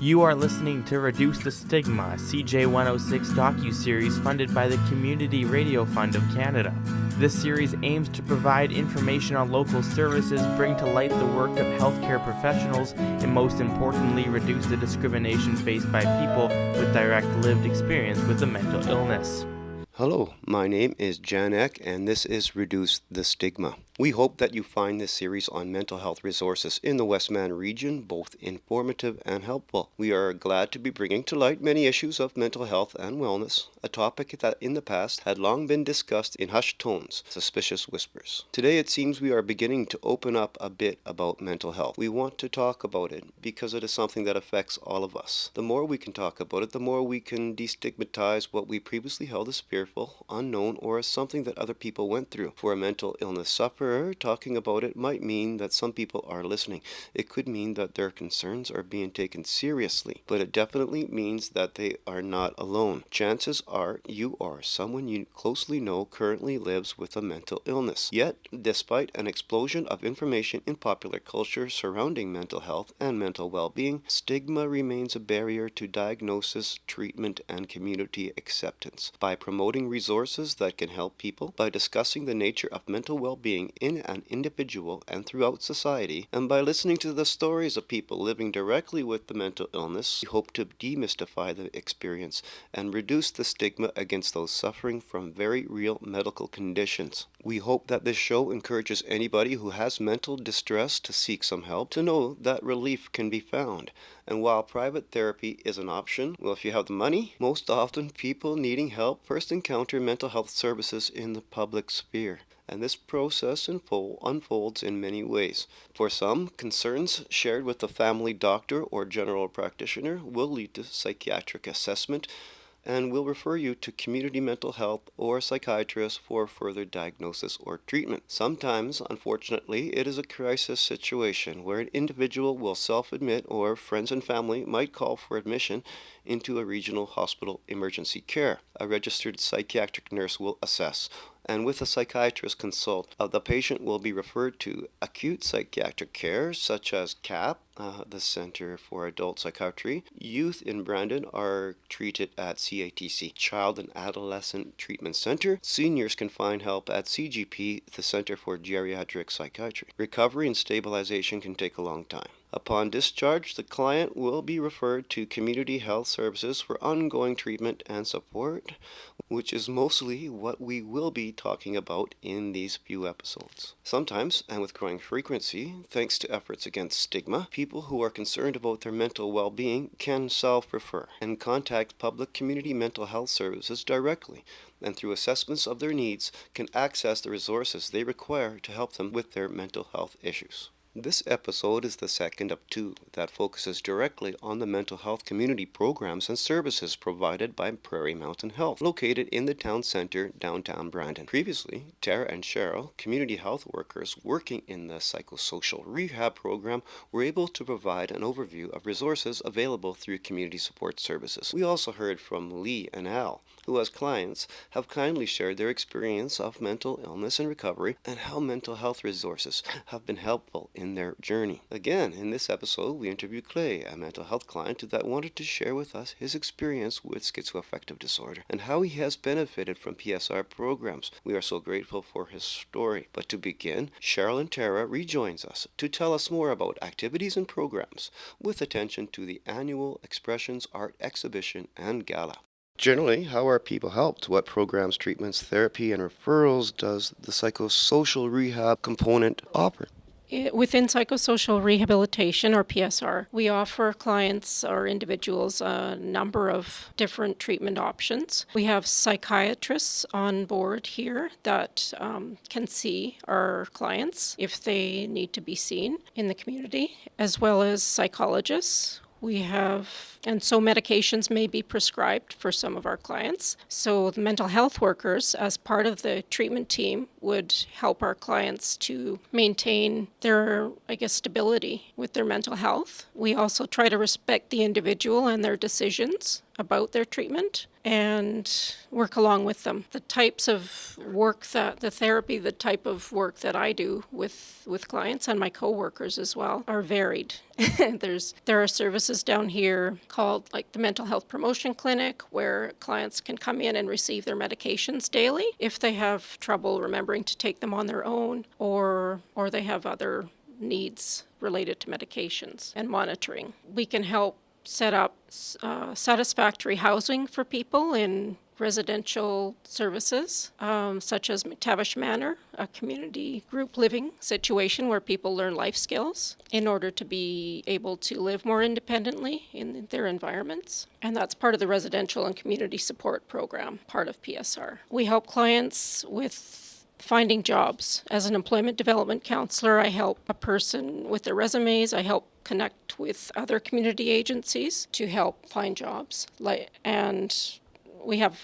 You are listening to Reduce the Stigma, a CJ106 docu-series funded by the Community Radio Fund of Canada. This series aims to provide information on local services, bring to light the work of healthcare professionals, and most importantly, reduce the discrimination faced by people with direct lived experience with a mental illness. Hello, my name is Jan Eck, and this is Reduce the Stigma. We hope that you find this series on mental health resources in the Westman region both informative and helpful. We are glad to be bringing to light many issues of mental health and wellness, a topic that in the past had long been discussed in hushed tones, suspicious whispers. Today it seems we are beginning to open up a bit about mental health. We want to talk about it because it is something that affects all of us. The more we can talk about it, the more we can destigmatize what we previously held as fearful, unknown, or as something that other people went through. For a mental illness sufferer, talking about it might mean that some people are listening. It could mean that their concerns are being taken seriously, but it definitely means that they are not alone. Chances are you or someone you closely know currently lives with a mental illness. Yet, despite an explosion of information in popular culture surrounding mental health and mental well-being, stigma remains a barrier to diagnosis, treatment, and community acceptance. By promoting resources that can help people, by discussing the nature of mental well-being in an individual and throughout society, and by listening to the stories of people living directly with the mental illness, we hope to demystify the experience and reduce the stigma against those suffering from very real medical conditions. We hope that this show encourages anybody who has mental distress to seek some help, to know that relief can be found. And while private therapy is an option, well, if you have the money, most often people needing help first encounter mental health services in the public sphere. And this process unfolds in many ways. For some, concerns shared with a family doctor or general practitioner will lead to psychiatric assessment and will refer you to community mental health or a psychiatrist for further diagnosis or treatment. Sometimes, unfortunately, it is a crisis situation where an individual will self-admit or friends and family might call for admission into a regional hospital emergency care. A registered psychiatric nurse will assess, and with a psychiatrist consult, the patient will be referred to acute psychiatric care such as CAP, the Center for Adult Psychiatry. Youth in Brandon are treated at CATC, Child and Adolescent Treatment Center. Seniors can find help at CGP, the Center for Geriatric Psychiatry. Recovery and stabilization can take a long time. Upon discharge, the client will be referred to community health services for ongoing treatment and support, which is mostly what we will be talking about in these few episodes. Sometimes, and with growing frequency, thanks to efforts against stigma, people who are concerned about their mental well-being can self-refer and contact public community mental health services directly, and through assessments of their needs can access the resources they require to help them with their mental health issues. This episode is the second of two that focuses directly on the mental health community programs and services provided by Prairie Mountain Health, located in the town center, downtown Brandon. Previously, Tara and Cheryl, community health workers working in the psychosocial rehab program, were able to provide an overview of resources available through community support services. We also heard from Lee and Al, who as clients have kindly shared their experience of mental illness and recovery and how mental health resources have been helpful in their journey. Again, in this episode, we interviewed Clay, a mental health client that wanted to share with us his experience with schizoaffective disorder and how he has benefited from PSR programs. We are so grateful for his story. But to begin, Cheryl and Tara rejoins us to tell us more about activities and programs with attention to the annual Expressions Art Exhibition and Gala. Generally, how are people helped? What programs, treatments, therapy, and referrals does the psychosocial rehab component offer? Within psychosocial rehabilitation, or PSR, we offer clients or individuals a number of different treatment options. We have psychiatrists on board here that can see our clients if they need to be seen in the community, as well as psychologists. So medications may be prescribed for some of our clients. So the mental health workers, as part of the treatment team, would help our clients to maintain their, stability with their mental health. We also try to respect the individual and their decisions about their treatment and work along with them. The types of work the type of work that I do with clients and my coworkers as well are varied. There are services down here called like the Mental Health Promotion Clinic where clients can come in and receive their medications daily if they have trouble remembering to take them on their own or they have other needs related to medications and monitoring. We can help set up satisfactory housing for people in residential services, such as McTavish Manor, a community group living situation where people learn life skills in order to be able to live more independently in their environments. And that's part of the residential and community support program, part of PSR. We help clients with finding jobs. As an employment development counselor, I help a person with their resumes. I help connect with other community agencies to help find jobs. And we have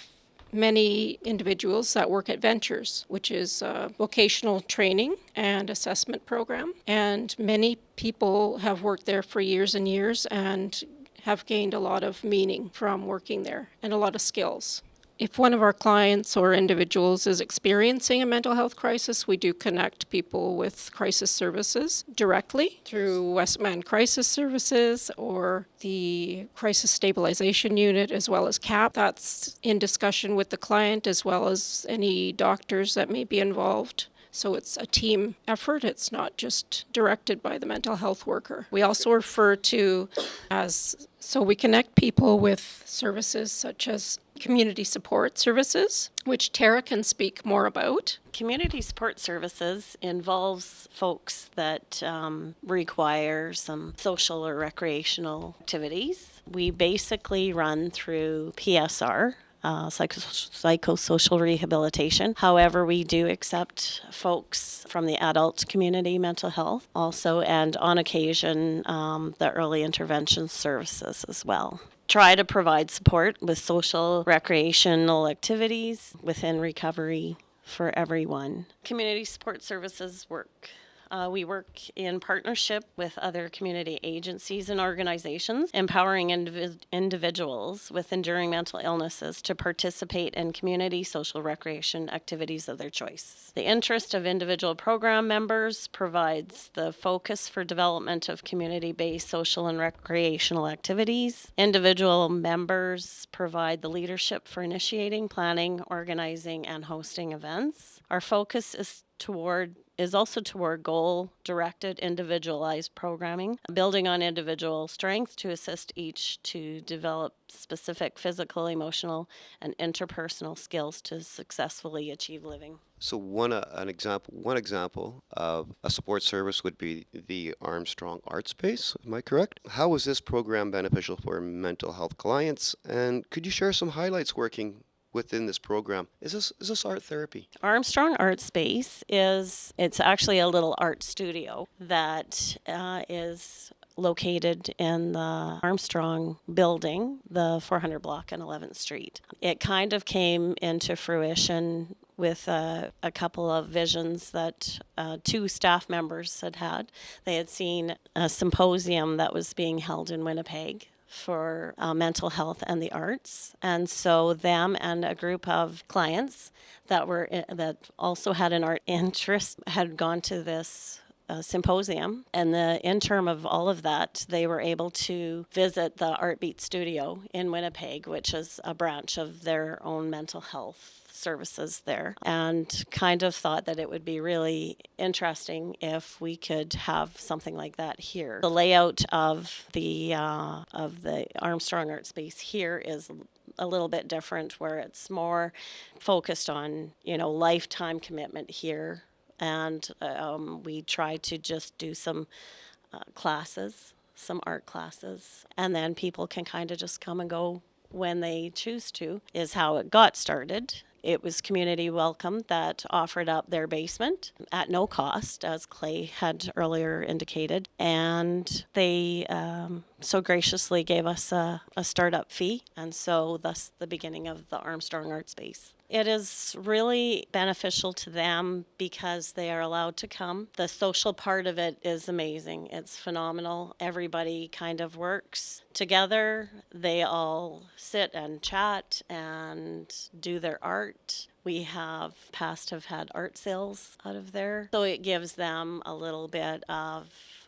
many individuals that work at Ventures, which is a vocational training and assessment program. And many people have worked there for years and years and have gained a lot of meaning from working there and a lot of skills. If one of our clients or individuals is experiencing a mental health crisis, we do connect people with crisis services directly through Westman Crisis Services or the Crisis Stabilization Unit, as well as CAP. That's in discussion with the client as well as any doctors that may be involved. So it's a team effort. It's not just directed by the mental health worker. We also refer to so we connect people with services such as community support services, which Tara can speak more about. Community support services involves folks that require some social or recreational activities. We basically run through PSR, psychosocial rehabilitation. However, we do accept folks from the adult community mental health also, and on occasion, the early intervention services as well. Try to provide support with social recreational activities within recovery for everyone. Community support services work. We work in partnership with other community agencies and organizations, empowering individuals with enduring mental illnesses to participate in community social recreation activities of their choice. The interest of individual program members provides the focus for development of community-based social and recreational activities. Individual members provide the leadership for initiating, planning, organizing, and hosting events. Our focus is also toward goal-directed, individualized programming, building on individual strengths to assist each to develop specific physical, emotional, and interpersonal skills to successfully achieve living. So one example of a support service would be the Armstrong Art Space. Am I correct? How is this program beneficial for mental health clients? And could you share some highlights working within this program? Is this art therapy? Armstrong Art Space it's actually a little art studio that is located in the Armstrong building, the 400 block on 11th Street. It kind of came into fruition with a couple of visions that two staff members had. They had seen a symposium that was being held in Winnipeg for mental health and the arts, and so them and a group of clients that also had an art interest had gone to this symposium, and the interim of all of that, they were able to visit the Art Beat Studio in Winnipeg, which is a branch of their own mental health services there, and kind of thought that it would be really interesting if we could have something like that here. The layout of the Armstrong Art Space here is a little bit different, where it's more focused on, lifetime commitment here, and we try to just do some classes, some art classes, and then people can kind of just come and go when they choose to, is how it got started. It was Community Welcome that offered up their basement at no cost, as Clay had earlier indicated, and they so graciously gave us a startup fee, and so thus the beginning of the Armstrong Art Space. It is really beneficial to them because they are allowed to come. The social part of it is amazing. It's phenomenal. Everybody kind of works together. They all sit and chat and do their art. We have had art sales out of there. So it gives them a little bit of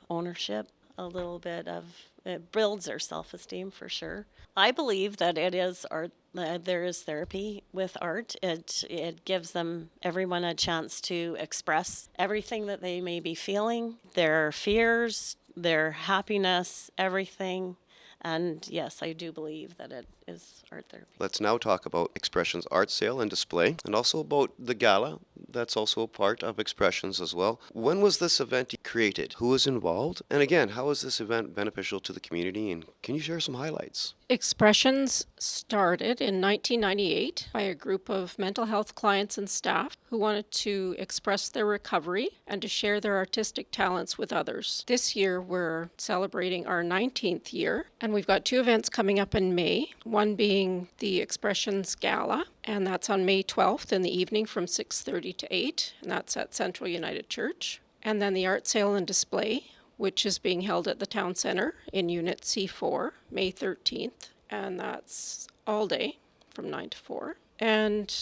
ownership, a little bit of, it builds their self-esteem for sure. I believe that it is art. There is therapy with art. It gives everyone a chance to express everything that they may be feeling, their fears, their happiness, everything. And yes, I do believe that it is art therapy. Let's now talk about Expressions Art Sale and Display, and also about the gala. That's also a part of Expressions as well. When was this event created? Who was involved? And again, how is this event beneficial to the community? And can you share some highlights? Expressions started in 1998 by a group of mental health clients and staff who wanted to express their recovery and to share their artistic talents with others. This year we're celebrating our 19th year, and we've got 2 events coming up in May, one being the Expressions Gala, and that's on May 12th in the evening from 6:30 to 8, and that's at Central United Church. And then the Art Sale and Display, which is being held at the Town Centre in Unit C4, May 13th, and that's all day from 9 to 4. And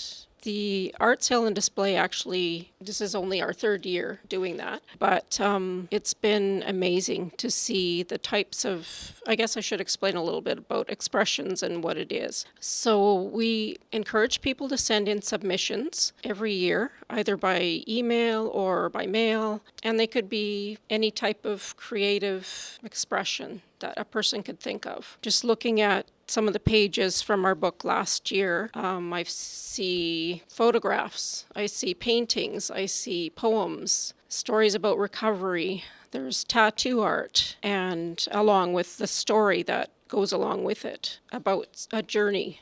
the Art Sale and Display, actually, this is only our 3rd year doing that, but it's been amazing to see the types of, I guess I should explain a little bit about Expressions and what it is. So we encourage people to send in submissions every year, either by email or by mail, and they could be any type of creative expression that a person could think of. Just looking at some of the pages from our book last year, I see photographs, I see paintings, I see poems, stories about recovery. There's tattoo art, and along with the story that goes along with it about a journey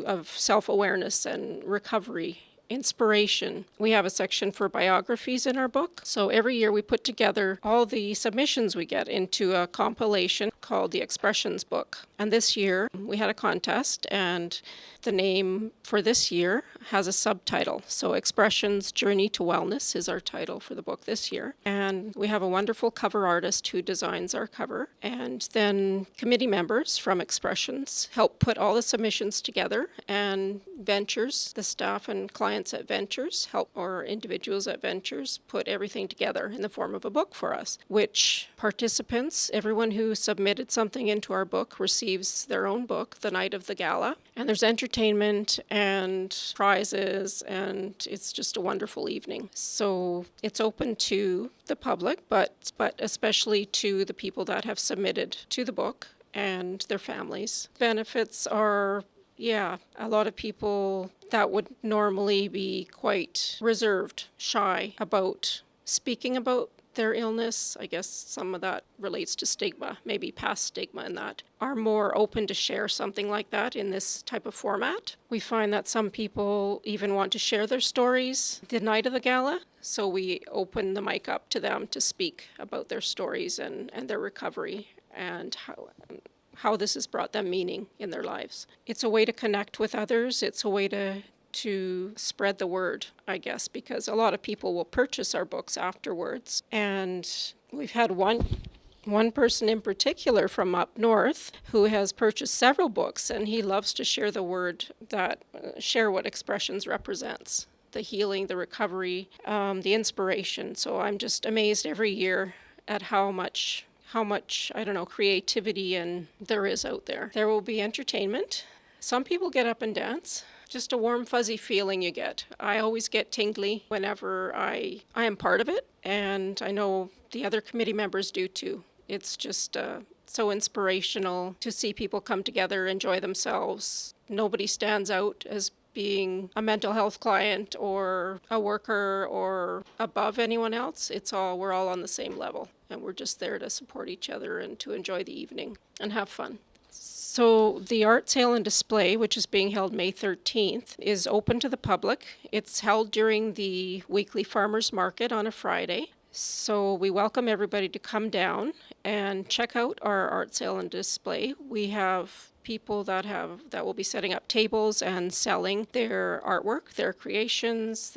of self-awareness and recovery. Inspiration. We have a section for biographies in our book. So every year we put together all the submissions we get into a compilation called the Expressions Book. And this year we had a contest, and the name for this year has a subtitle. So Expressions Journey to Wellness is our title for the book this year. And we have a wonderful cover artist who designs our cover. And then committee members from Expressions help put all the submissions together, and Ventures, the staff and clients at Ventures or individuals at Ventures put everything together in the form of a book for us, which participants, everyone who submitted something into our book, receives their own book the night of the gala. And there's entertainment and prizes, and it's just a wonderful evening. So it's open to the public, but especially to the people that have submitted to the book and their families. Benefits are, a lot of people that would normally be quite reserved, shy about speaking about their illness, I guess some of that relates to stigma, maybe past stigma, and that are more open to share something like that in this type of format. We find that some people even want to share their stories the night of the gala, so we open the mic up to them to speak about their stories and their recovery and how this has brought them meaning in their lives. It's a way to connect with others. It's a way to spread the word, I guess, because a lot of people will purchase our books afterwards. And we've had one person in particular from up north who has purchased several books, and he loves to share the word share what Expressions represents. The healing, the recovery, the inspiration. So I'm just amazed every year at how much, creativity and there is out there. There will be entertainment. Some people get up and dance. Just a warm, fuzzy feeling you get. I always get tingly whenever I am part of it, and I know the other committee members do too. It's just so inspirational to see people come together, enjoy themselves. Nobody stands out as being a mental health client or a worker or above anyone else. We're all on the same level, and we're just there to support each other and to enjoy the evening and have fun. So the Art Sale and Display, which is being held May 13th, is open to the public. It's held during the weekly farmers market on a Friday. So we welcome everybody to come down and check out our art sale and display. We have people that will be setting up tables and selling their artwork, their creations.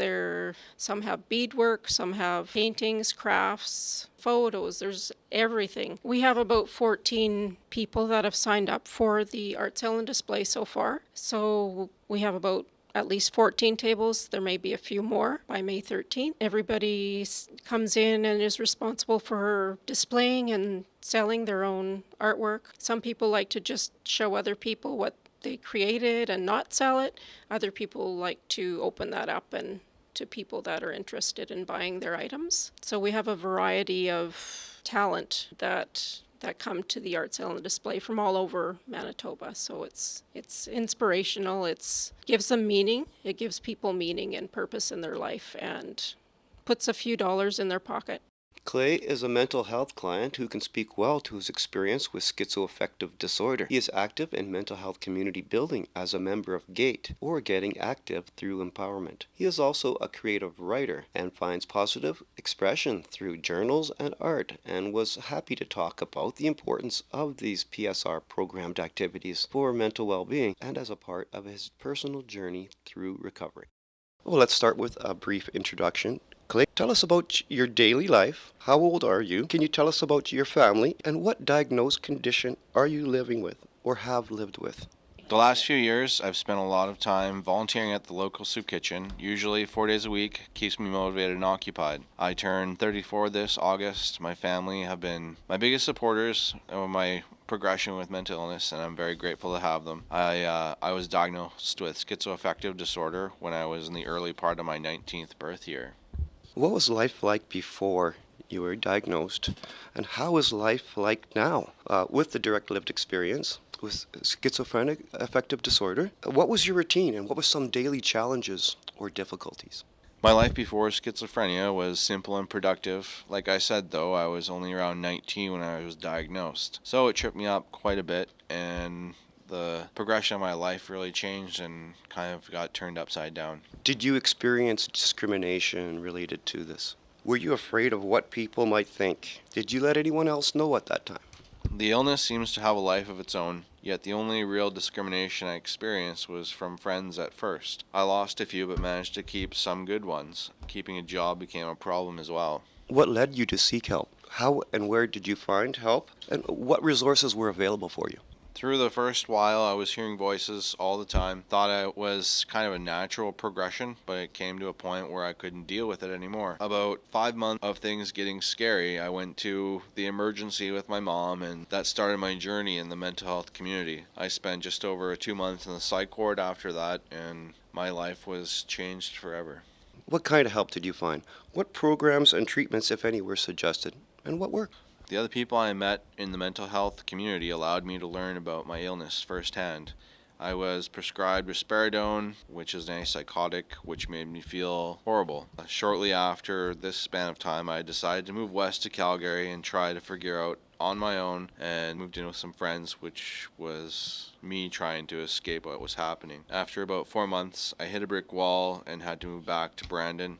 Some have beadwork, some have paintings, crafts, photos. There's everything. We have about 14 people that have signed up for the art sale and display so far. So we have about at least 14 tables. There may be a few more by May 13th. Everybody comes in and is responsible for displaying and selling their own artwork. Some people like to just show other people what they created and not sell it. Other people like to open that up and to people that are interested in buying their items. So we have a variety of talent that come to the art sale and display from all over Manitoba. So it's inspirational. It gives them meaning. It gives people meaning and purpose in their life and puts a few dollars in their pocket. Clay is a mental health client who can speak well to his experience with schizoaffective disorder. He is active in mental health community building as a member of GATE, or Getting Active Through Empowerment. He is also a creative writer and finds positive expression through journals and art, and was happy to talk about the importance of these PSR programmed activities for mental well-being and as a part of his personal journey through recovery. Well, let's start with a brief introduction. Clay, tell us about your daily life. How old are you? Can you tell us about your family? And what diagnosed condition are you living with or have lived with? The last few years, I've spent a lot of time volunteering at the local soup kitchen, usually 4 days a week. Keeps me motivated and occupied. I turned 34 this August. My family have been my biggest supporters of my progression with mental illness, and I'm very grateful to have them. I was diagnosed with schizoaffective disorder when I was in the early part of my 19th birth year. What was life like before you were diagnosed, and how is life like now with the direct lived experience with schizophrenic affective disorder? What was your routine, and what were some daily challenges or difficulties? My life before schizophrenia was simple and productive. Like I said, though, I was only around 19 when I was diagnosed, so it tripped me up quite a bit, and the progression of my life really changed and kind of got turned upside down. Did you experience discrimination related to this? Were you afraid of what people might think? Did you let anyone else know at that time? The illness seems to have a life of its own, yet the only real discrimination I experienced was from friends at first. I lost a few but managed to keep some good ones. Keeping a job became a problem as well. What led you to seek help? How and where did you find help? And what resources were available for you? Through the first while, I was hearing voices all the time. Thought it was kind of a natural progression, but it came to a point where I couldn't deal with it anymore. About 5 months of things getting scary, I went to the emergency with my mom, and that started my journey in the mental health community. I spent just over 2 months in the psych ward after that, and my life was changed forever. What kind of help did you find? What programs and treatments, if any, were suggested? And what worked? The other people I met in the mental health community allowed me to learn about my illness firsthand. I was prescribed risperidone, which is an antipsychotic, which made me feel horrible. Shortly after this span of time, I decided to move west to Calgary and try to figure out on my own, and moved in with some friends, which was me trying to escape what was happening. After about 4 months, I hit a brick wall and had to move back to Brandon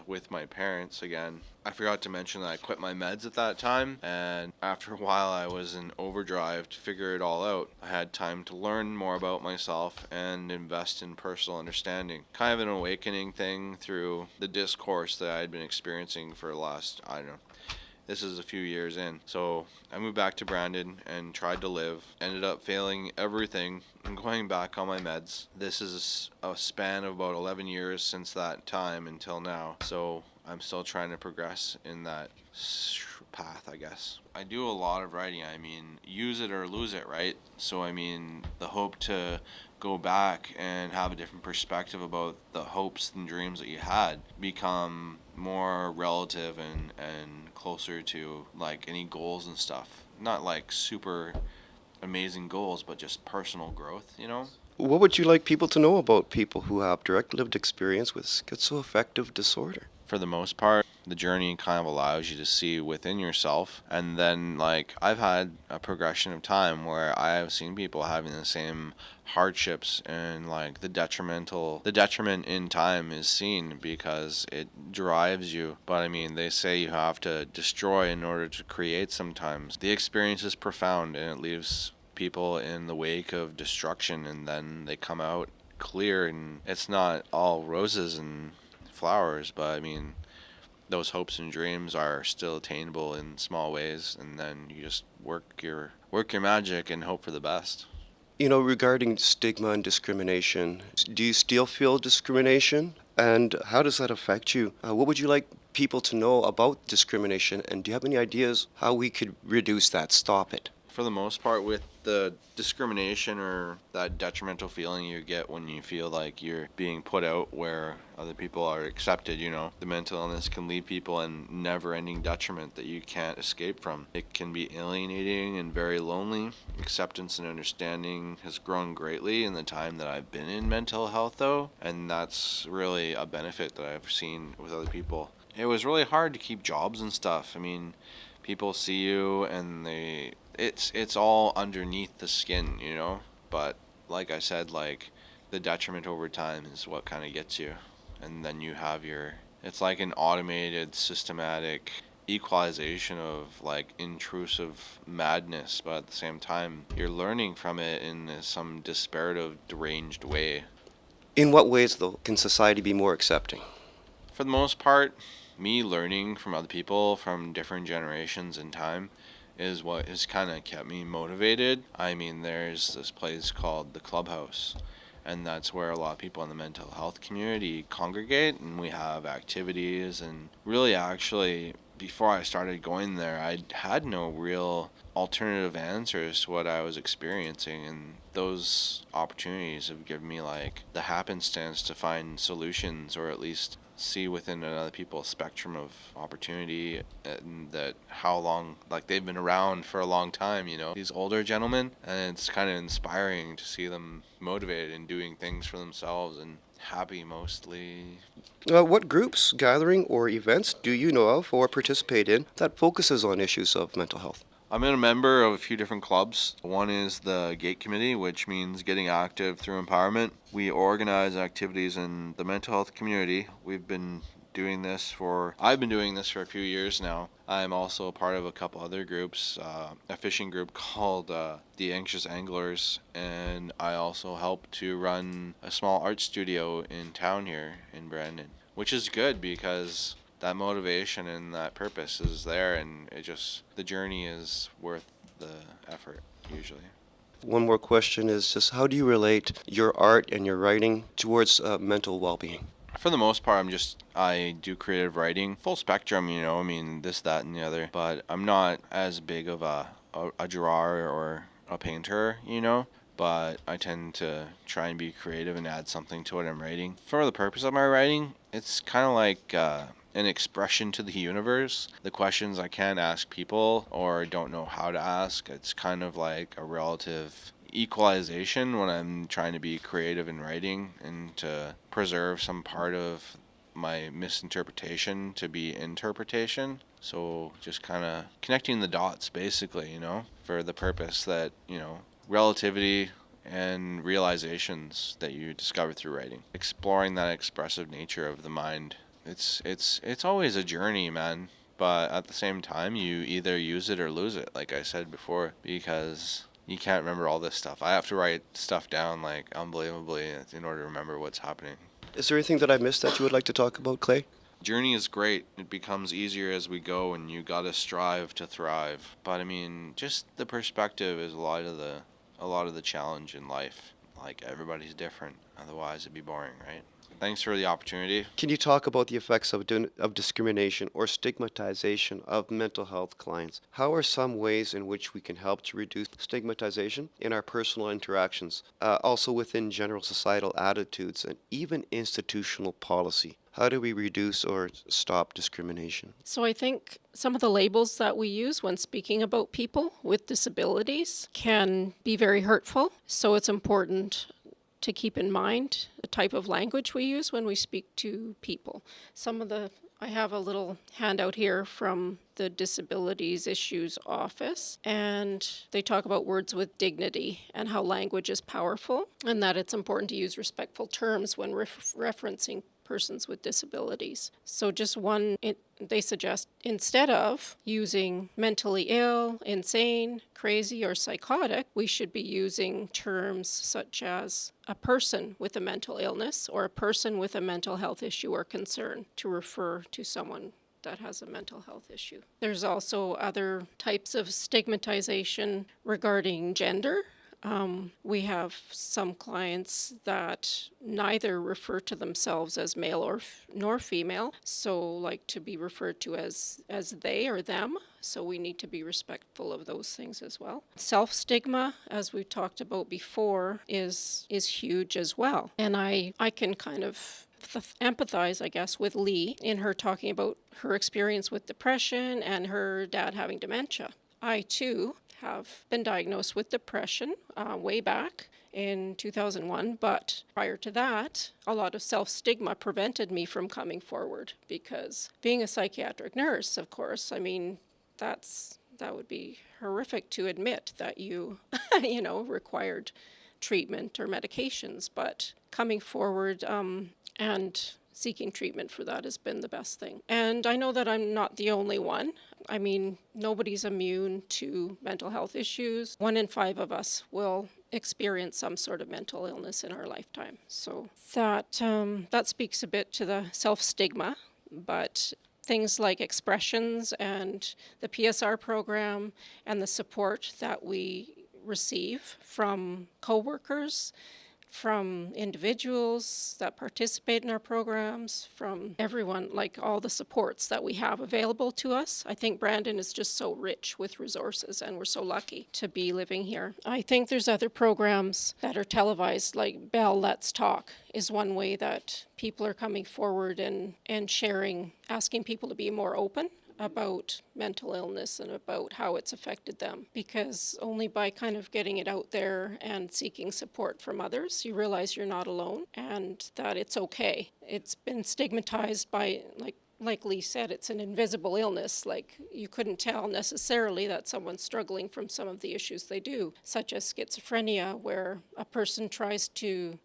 with my parents again. I forgot to mention that I quit my meds at that time, and after a while I was in overdrive to figure it all out. I had time to learn more about myself and invest in personal understanding. Kind of an awakening thing through the discourse that I had been experiencing for the last, this is a few years in. So I moved back to Brandon and tried to live. Ended up failing everything and going back on my meds. This is a span of about 11 years since that time until now. So I'm still trying to progress in that path, I guess. I do a lot of writing. Use it or lose it, right? So the hope to go back and have a different perspective about the hopes and dreams that you had become more relative and closer to like any goals and stuff. Not like super amazing goals, but just personal growth, What would you like people to know about people who have direct lived experience with schizoaffective disorder? For the most part, the journey kind of allows you to see within yourself. And then, like, I've had a progression of time where I have seen people having the same hardships, and like the detriment in time is seen because it drives you. But I mean, they say you have to destroy in order to create sometimes. The experience is profound, and it leaves people in the wake of destruction, and then they come out clear, and it's not all roses and flowers, but I mean, those hopes and dreams are still attainable in small ways, and then you just work your magic and hope for the best. Regarding stigma and discrimination, do you still feel discrimination? And how does that affect you? What would you like people to know about discrimination? And do you have any ideas how we could reduce that, stop it? For the most part, with the discrimination or that detrimental feeling you get when you feel like you're being put out where other people are accepted, the mental illness can leave people in never-ending detriment that you can't escape from. It can be alienating and very lonely. Acceptance and understanding has grown greatly in the time that I've been in mental health, though, and that's really a benefit that I've seen with other people. It was really hard to keep jobs and stuff. I mean, people see you and it's all underneath the skin, but like I said, like, the detriment over time is what kind of gets you, and then you have it's like an automated systematic equalization of like intrusive madness, but at the same time you're learning from it in some disparative, deranged way. In what ways, though, can society be more accepting? For the most part, me learning from other people from different generations in time is what has kind of kept me motivated. I mean, there's this place called the Clubhouse, and that's where a lot of people in the mental health community congregate, and we have activities. And really, actually, before I started going there, I had no real alternative answers to what I was experiencing, and those opportunities have given me like the happenstance to find solutions, or at least see within other people's spectrum of opportunity, and that how long, like, they've been around for a long time, these older gentlemen, and it's kind of inspiring to see them motivated and doing things for themselves and happy mostly. What groups, gathering, or events do you know of or participate in that focuses on issues of mental health? I'm a member of a few different clubs. One is the GATE Committee, which means Getting Active Through Empowerment. We organize activities in the mental health community. I've been doing this for a few years now. I'm also a part of a couple other groups, a fishing group called the Anxious Anglers, and I also help to run a small art studio in town here in Brandon, which is good because that motivation and that purpose is there, and the journey is worth the effort usually. One more question is just how do you relate your art and your writing towards mental well-being? For the most part, I do creative writing, full spectrum, I mean, this, that, and the other, but I'm not as big of a drawer or a painter, but I tend to try and be creative and add something to what I'm writing. For the purpose of my writing, it's kind of like an expression to the universe. The questions I can't ask people or don't know how to ask, it's kind of like a relative equalization when I'm trying to be creative in writing and to preserve some part of my misinterpretation to be interpretation. So just kind of connecting the dots, basically, for the purpose that, relativity and realizations that you discover through writing. Exploring that expressive nature of the mind. It's always a journey, man. But at the same time, you either use it or lose it, like I said before, because you can't remember all this stuff. I have to write stuff down, like, unbelievably in order to remember what's happening. Is there anything that I missed that you would like to talk about, Clay? Journey is great. It becomes easier as we go, and you gotta strive to thrive. But I mean, just the perspective is a lot of the challenge in life. Like, everybody's different. Otherwise, it'd be boring, right? Thanks for the opportunity. Can you talk about the effects of discrimination or stigmatization of mental health clients? How are some ways in which we can help to reduce stigmatization in our personal interactions, also within general societal attitudes and even institutional policy? How do we reduce or stop discrimination? So I think some of the labels that we use when speaking about people with disabilities can be very hurtful. So it's important to keep in mind the type of language we use when we speak to people. Some of the I have a little handout here from the Disabilities Issues Office, and they talk about words with dignity and how language is powerful, and that it's important to use respectful terms when referencing persons with disabilities. So just they suggest instead of using mentally ill, insane, crazy, or psychotic, we should be using terms such as a person with a mental illness or a person with a mental health issue or concern to refer to someone that has a mental health issue. There's also other types of stigmatization regarding gender. We have some clients that neither refer to themselves as male nor female, so like to be referred to as they or them. So we need to be respectful of those things as well. Self-stigma, as we talked about before, is huge as well. And I can kind of empathize, I guess, with Lee in her talking about her experience with depression and her dad having dementia. I, too, have been diagnosed with depression way back in 2001, but prior to that, a lot of self-stigma prevented me from coming forward because being a psychiatric nurse, of course, I mean, that would be horrific to admit that you, required treatment or medications, but coming forward and seeking treatment for that has been the best thing. And I know that I'm not the only one. I mean, nobody's immune to mental health issues. 1 in 5 of us will experience some sort of mental illness in our lifetime. So that speaks a bit to the self-stigma, but things like expressions and the PSR program and the support that we receive from coworkers, from individuals that participate in our programs, from everyone, like all the supports that we have available to us. I think Brandon is just so rich with resources, and we're so lucky to be living here. I think there's other programs that are televised, like Bell Let's Talk is one way that people are coming forward and sharing, asking people to be more open about mental illness and about how it's affected them, because only by kind of getting it out there and seeking support from others, you realize you're not alone and that it's okay. It's been stigmatized by, like Lee said, it's an invisible illness. Like, you couldn't tell necessarily that someone's struggling from some of the issues they do, such as schizophrenia, where a person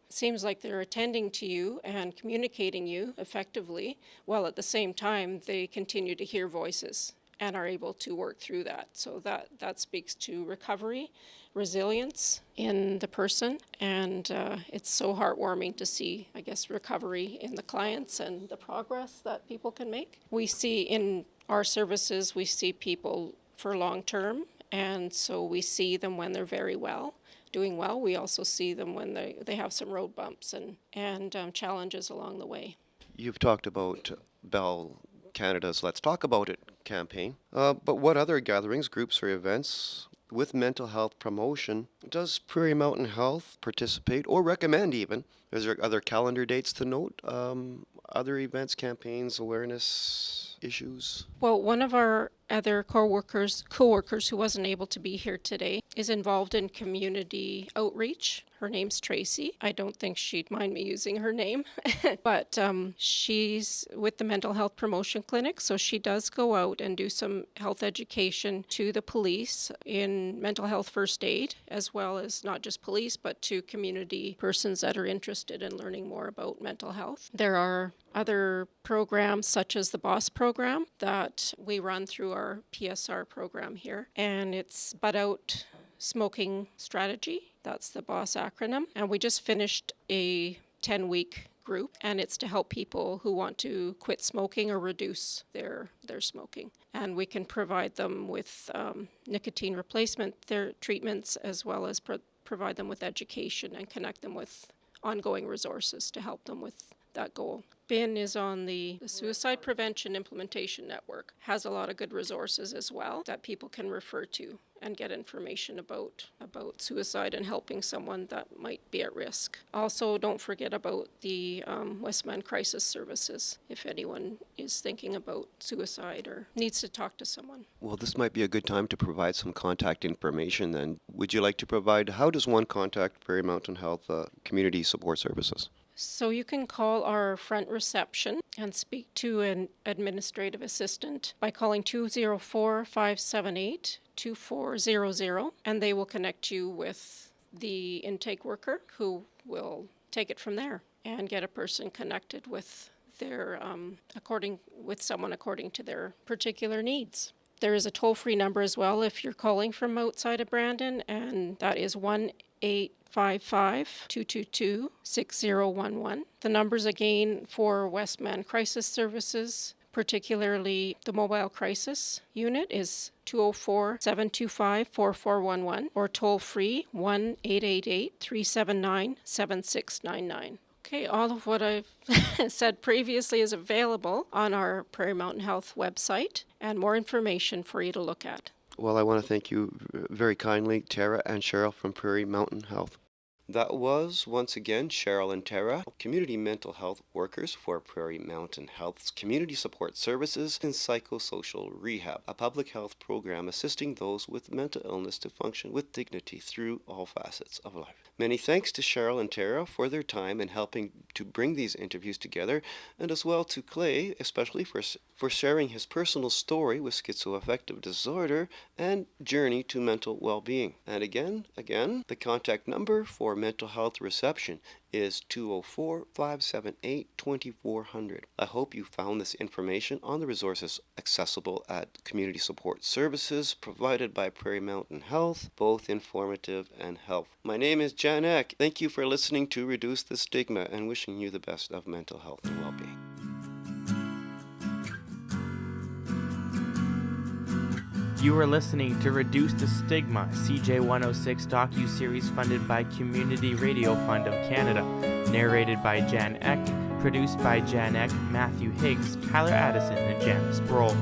seems like they're attending to you and communicating you effectively, while at the same time they continue to hear voices and are able to work through that. So that speaks to recovery, resilience in the person, and it's so heartwarming to see, I guess, recovery in the clients and the progress that people can make. We see in our services, we see people for long term, and so we see them when they're very well, doing well. We also see them when they have some road bumps and challenges along the way. You've talked about Bell Canada's Let's Talk About It campaign, but what other gatherings, groups, or events with mental health promotion does Prairie Mountain Health participate or recommend even? Is there other calendar dates to note? Other events, campaigns, awareness issues? Well, one of our other co-workers who wasn't able to be here today is involved in community outreach. Her name's Tracy. I don't think she'd mind me using her name, but she's with the Mental Health Promotion Clinic, so she does go out and do some health education to the police in mental health first aid, as well as not just police, but to community persons that are interested in learning more about mental health. There are other programs such as the BOSS program that we run through our PSR program here, and it's Butt Out Smoking Strategy. That's the BOSS acronym. And we just finished a 10-week group, and it's to help people who want to quit smoking or reduce their smoking. And we can provide them with nicotine replacement treatments, as well as provide them with education and connect them with ongoing resources to help them with that goal. BIN is on the Suicide Prevention Implementation Network, has a lot of good resources as well that people can refer to and get information about suicide and helping someone that might be at risk. Also, don't forget about the Westman Crisis Services if anyone is thinking about suicide or needs to talk to someone. Well, this might be a good time to provide some contact information then. Would you like to provide, how does one contact Prairie Mountain Health Community Support Services? So you can call our front reception and speak to an administrative assistant by calling 204-578-2400, and they will connect you with the intake worker who will take it from there and get a person connected with their someone according to their particular needs. There is a toll-free number as well if you're calling from outside of Brandon, and that is 1-855-222-6011. The numbers again for Westman Crisis Services, particularly the Mobile Crisis Unit, is 204-725-4411 or toll-free 1-888-379-7699. Okay, all of what I've said previously is available on our Prairie Mountain Health website, and more information for you to look at. Well, I want to thank you very kindly, Tara and Cheryl from Prairie Mountain Health. That was, once again, Cheryl and Tara, community mental health workers for Prairie Mountain Health's Community Support Services and Psychosocial Rehab, a public health program assisting those with mental illness to function with dignity through all facets of life. Many thanks to Cheryl and Tara for their time in helping to bring these interviews together, and as well to Clay, especially for sharing his personal story with schizoaffective disorder and journey to mental well-being. And again, the contact number for mental health reception is 204-578-2400. I hope you found this information on the resources accessible at Community Support Services provided by Prairie Mountain Health, both informative and helpful. My name is Jan Eck. Thank you for listening to Reduce the Stigma and wishing you the best of mental health and well-being. You are listening to Reduce the Stigma, CJ106 docu-series funded by Community Radio Fund of Canada, narrated by Jan Eck, produced by Jan Eck, Matthew Higgs, Tyler Addison, and Janice Brohl.